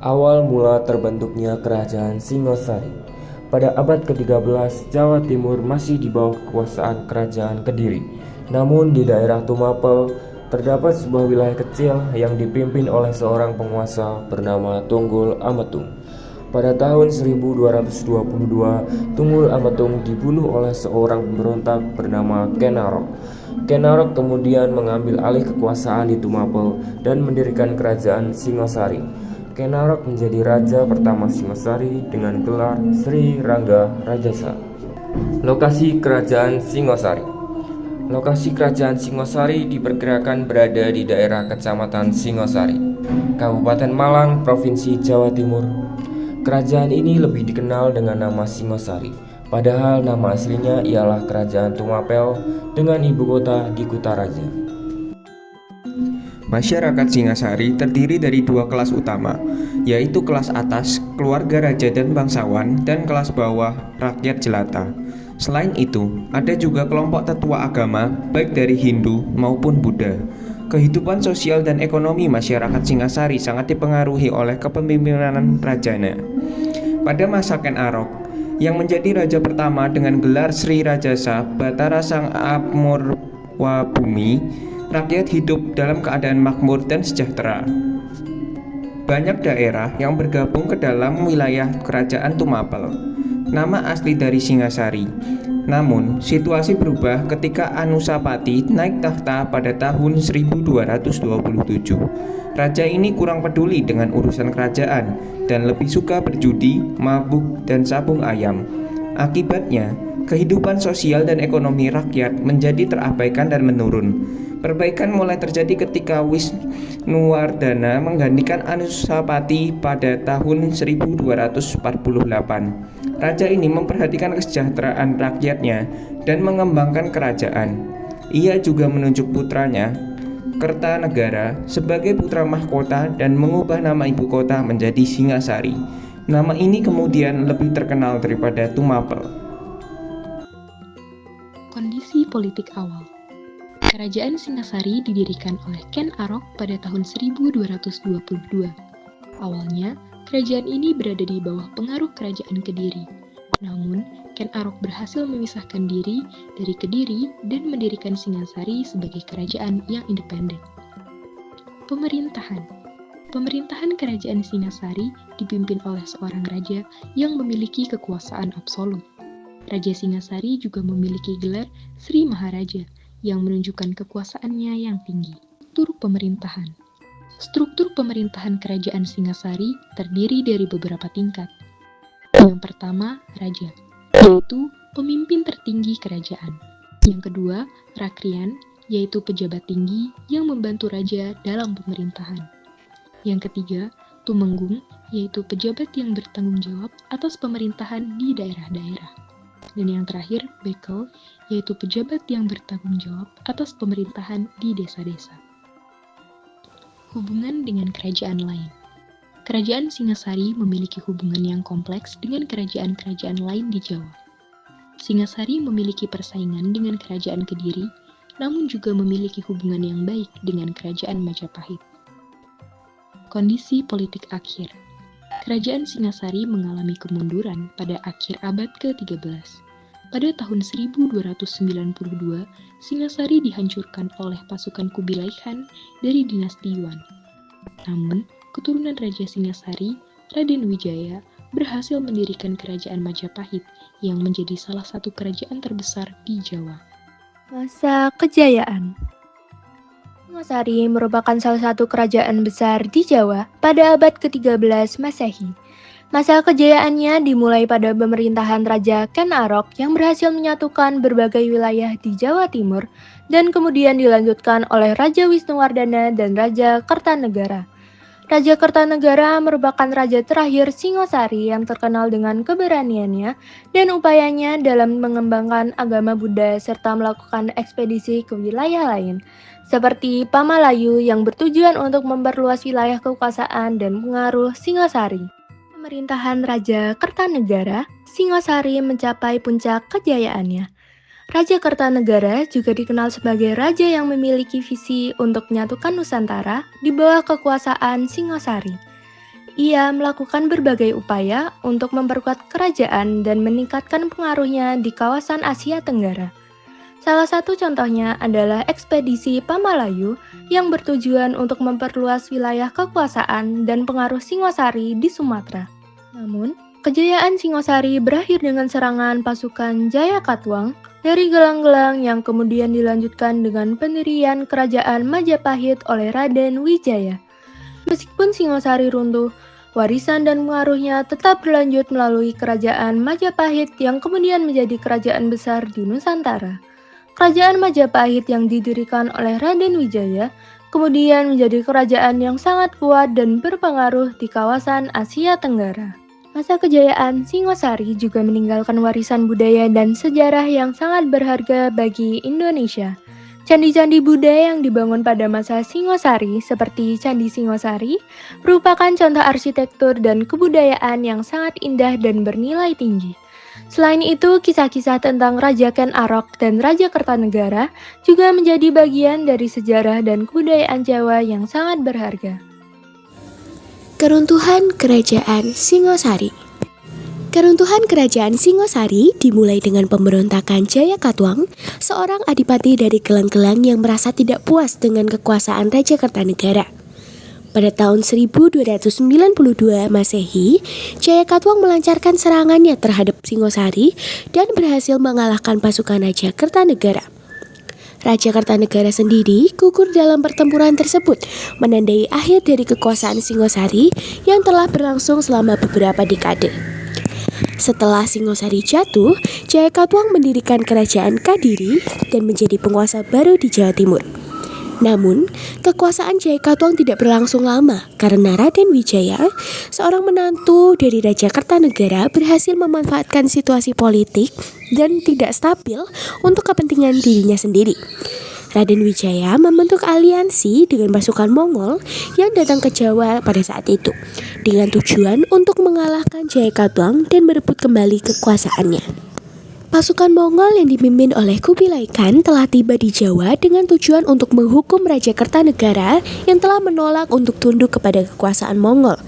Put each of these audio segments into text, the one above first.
Awal mula terbentuknya Kerajaan Singosari. Pada abad ke-13, Jawa Timur masih di bawah kekuasaan Kerajaan Kediri. Namun di daerah Tumapel, terdapat sebuah wilayah kecil yang dipimpin oleh seorang penguasa bernama Tunggul Ametung. Pada tahun 1222, Tunggul Ametung dibunuh oleh seorang pemberontak bernama Ken Arok. Ken Arok kemudian mengambil alih kekuasaan di Tumapel dan mendirikan Kerajaan Singosari. Ken Arok menjadi raja pertama Singosari dengan gelar Sri Rangga Rajasa. Lokasi Kerajaan Singosari. Lokasi Kerajaan Singosari diperkirakan berada di daerah Kecamatan Singosari, Kabupaten Malang, Provinsi Jawa Timur. Kerajaan ini lebih dikenal dengan nama Singosari, padahal nama aslinya ialah Kerajaan Tumapel dengan ibu kota di Kutaraja. Masyarakat Singasari terdiri dari dua kelas utama, yaitu kelas atas, keluarga raja dan bangsawan, dan kelas bawah, rakyat jelata. Selain itu, ada juga kelompok tetua agama, baik dari Hindu maupun Buddha. Kehidupan sosial dan ekonomi masyarakat Singasari sangat dipengaruhi oleh kepemimpinan rajanya. Pada masa Ken Arok, yang menjadi raja pertama dengan gelar Sri Rajasa Batara Sang Amurwabhumi, rakyat hidup dalam keadaan makmur dan sejahtera. Banyak daerah yang bergabung ke dalam wilayah Kerajaan Tumapel, nama asli dari Singasari. Namun, situasi berubah ketika Anusapati naik tahta pada tahun 1227. Raja ini kurang peduli dengan urusan kerajaan dan lebih suka berjudi, mabuk, dan sabung ayam. Akibatnya, kehidupan sosial dan ekonomi rakyat menjadi terabaikan dan menurun. Perbaikan mulai terjadi ketika Wisnuwardana menggantikan Anusapati pada tahun 1248. Raja ini memperhatikan kesejahteraan rakyatnya dan mengembangkan kerajaan. Ia juga menunjuk putranya, Kertanegara, sebagai putra mahkota dan mengubah nama ibu kota menjadi Singasari. Nama ini kemudian lebih terkenal daripada Tumapel. Kondisi politik awal. Kerajaan Singasari didirikan oleh Ken Arok pada tahun 1222. Awalnya, kerajaan ini berada di bawah pengaruh Kerajaan Kediri. Namun, Ken Arok berhasil memisahkan diri dari Kediri dan mendirikan Singasari sebagai kerajaan yang independen. Pemerintahan. Pemerintahan Kerajaan Singasari dipimpin oleh seorang raja yang memiliki kekuasaan absolut. Raja Singasari juga memiliki gelar Sri Maharaja yang menunjukkan kekuasaannya yang tinggi. Struktur pemerintahan. Struktur pemerintahan Kerajaan Singasari terdiri dari beberapa tingkat. Yang pertama, raja, yaitu pemimpin tertinggi kerajaan. Yang kedua, rakrian, yaitu pejabat tinggi yang membantu raja dalam pemerintahan. Yang ketiga, tumenggung, yaitu pejabat yang bertanggung jawab atas pemerintahan di daerah-daerah. Dan yang terakhir, bekel, yaitu pejabat yang bertanggung jawab atas pemerintahan di desa-desa. Hubungan dengan kerajaan lain. Kerajaan Singasari memiliki hubungan yang kompleks dengan kerajaan-kerajaan lain di Jawa. Singasari memiliki persaingan dengan Kerajaan Kediri, namun juga memiliki hubungan yang baik dengan Kerajaan Majapahit. Kondisi politik akhir. Kerajaan Singasari mengalami kemunduran pada akhir abad ke-13. Pada tahun 1292, Singasari dihancurkan oleh pasukan Kubilai Khan dari dinasti Yuan. Namun, keturunan Raja Singasari, Raden Wijaya, berhasil mendirikan Kerajaan Majapahit yang menjadi salah satu kerajaan terbesar di Jawa. Masa kejayaan. Singasari merupakan salah satu kerajaan besar di Jawa pada abad ke-13 Masehi. Masa kejayaannya dimulai pada pemerintahan Raja Ken Arok yang berhasil menyatukan berbagai wilayah di Jawa Timur dan kemudian dilanjutkan oleh Raja Wisnuwardana dan Raja Kertanegara. Raja Kertanegara merupakan raja terakhir Singosari yang terkenal dengan keberaniannya dan upayanya dalam mengembangkan agama Buddha serta melakukan ekspedisi ke wilayah lain, seperti Pamalayu yang bertujuan untuk memperluas wilayah kekuasaan dan pengaruh Singosari. Pemerintahan Raja Kertanegara, Singosari mencapai puncak kejayaannya. Raja Kertanegara juga dikenal sebagai raja yang memiliki visi untuk menyatukan Nusantara di bawah kekuasaan Singosari. Ia melakukan berbagai upaya untuk memperkuat kerajaan dan meningkatkan pengaruhnya di kawasan Asia Tenggara. Salah satu contohnya adalah ekspedisi Pamalayu yang bertujuan untuk memperluas wilayah kekuasaan dan pengaruh Singosari di Sumatera. Namun, kejayaan Singosari berakhir dengan serangan pasukan Jayakatwang dari gelang-gelang yang kemudian dilanjutkan dengan pendirian kerajaan Majapahit oleh Raden Wijaya. Meskipun Singosari runtuh, warisan dan pengaruhnya tetap berlanjut melalui kerajaan Majapahit yang kemudian menjadi kerajaan besar di Nusantara. Kerajaan Majapahit yang didirikan oleh Raden Wijaya kemudian menjadi kerajaan yang sangat kuat dan berpengaruh di kawasan Asia Tenggara. Masa kejayaan Singosari juga meninggalkan warisan budaya dan sejarah yang sangat berharga bagi Indonesia. Candi-candi Buddha yang dibangun pada masa Singosari seperti Candi Singosari merupakan contoh arsitektur dan kebudayaan yang sangat indah dan bernilai tinggi. Selain itu, kisah-kisah tentang Raja Ken Arok dan Raja Kertanegara juga menjadi bagian dari sejarah dan kebudayaan Jawa yang sangat berharga. Keruntuhan Kerajaan Singosari. Keruntuhan Kerajaan Singosari dimulai dengan pemberontakan Jayakatwang, seorang adipati dari gelang-gelang yang merasa tidak puas dengan kekuasaan Raja Kertanegara. Pada tahun 1292 Masehi, Jayakatwang melancarkan serangannya terhadap Singosari dan berhasil mengalahkan pasukan Raja Kertanegara. Raja Kertanegara sendiri gugur dalam pertempuran tersebut, menandai akhir dari kekuasaan Singosari yang telah berlangsung selama beberapa dekade. Setelah Singosari jatuh, Jayakatwang mendirikan kerajaan Kadiri dan menjadi penguasa baru di Jawa Timur. Namun, kekuasaan Jayakatwang tidak berlangsung lama karena Raden Wijaya, seorang menantu dari Raja Kertanegara, berhasil memanfaatkan situasi politik dan tidak stabil untuk kepentingan dirinya sendiri. Raden Wijaya membentuk aliansi dengan pasukan Mongol yang datang ke Jawa pada saat itu, dengan tujuan untuk mengalahkan Jayakatwang dan merebut kembali kekuasaannya. Pasukan Mongol yang dipimpin oleh Kubilai Khan telah tiba di Jawa dengan tujuan untuk menghukum Raja Kertanegara yang telah menolak untuk tunduk kepada kekuasaan Mongol.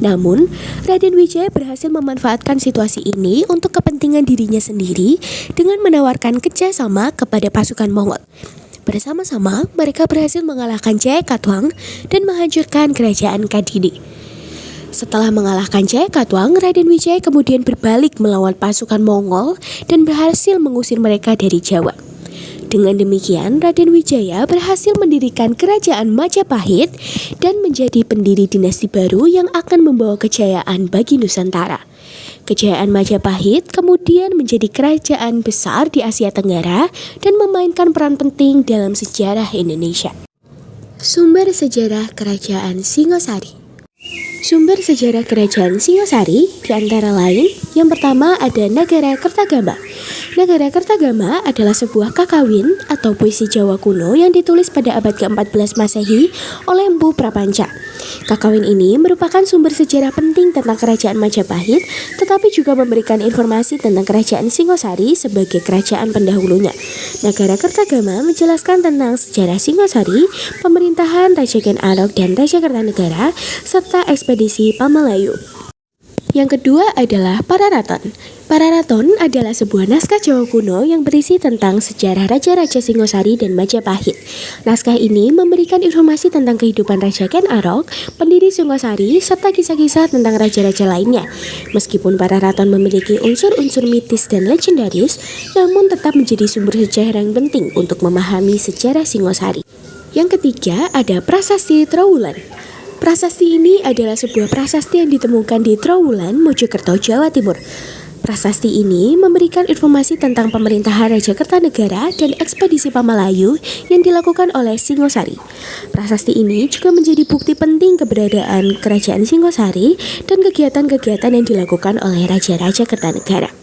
Namun, Raden Wijaya berhasil memanfaatkan situasi ini untuk kepentingan dirinya sendiri dengan menawarkan kerjasama kepada pasukan Mongol. Bersama-sama, mereka berhasil mengalahkan Jayakatwang dan menghancurkan kerajaan Kadiri. Setelah mengalahkan Jayakatwang, Raden Wijaya kemudian berbalik melawan pasukan Mongol dan berhasil mengusir mereka dari Jawa. Dengan demikian, Raden Wijaya berhasil mendirikan kerajaan Majapahit dan menjadi pendiri dinasti baru yang akan membawa kejayaan bagi Nusantara. Kejayaan Majapahit kemudian menjadi kerajaan besar di Asia Tenggara dan memainkan peran penting dalam sejarah Indonesia. Sumber sejarah Kerajaan Singosari. Sumber sejarah Kerajaan Singosari diantara lain, yang pertama ada Nagara Kertagama. Nagara Kertagama adalah sebuah kakawin atau puisi Jawa kuno yang ditulis pada abad ke-14 Masehi oleh Empu Prapanca. Kakawin ini merupakan sumber sejarah penting tentang Kerajaan Majapahit, tetapi juga memberikan informasi tentang Kerajaan Singosari sebagai kerajaan pendahulunya. Nagara Kertagama menjelaskan tentang sejarah Singosari, pemerintahan Raja Ken Arok dan Raja Kertanegara, serta ekspedisi Pamalayu. Yang kedua adalah Pararaton. Pararaton adalah sebuah naskah Jawa kuno yang berisi tentang sejarah Raja-Raja Singosari dan Majapahit. Naskah ini memberikan informasi tentang kehidupan Raja Ken Arok, pendiri Singosari, serta kisah-kisah tentang raja-raja lainnya. Meskipun Pararaton memiliki unsur-unsur mitis dan legendaris, namun tetap menjadi sumber sejarah yang penting untuk memahami sejarah Singosari. Yang ketiga ada Prasasti Trowulan. Prasasti ini adalah sebuah prasasti yang ditemukan di Trowulan, Mojokerto, Jawa Timur. Prasasti ini memberikan informasi tentang pemerintahan Raja Kertanegara dan ekspedisi Pamalayu yang dilakukan oleh Singosari. Prasasti ini juga menjadi bukti penting keberadaan Kerajaan Singosari dan kegiatan-kegiatan yang dilakukan oleh Raja-Raja Kertanegara.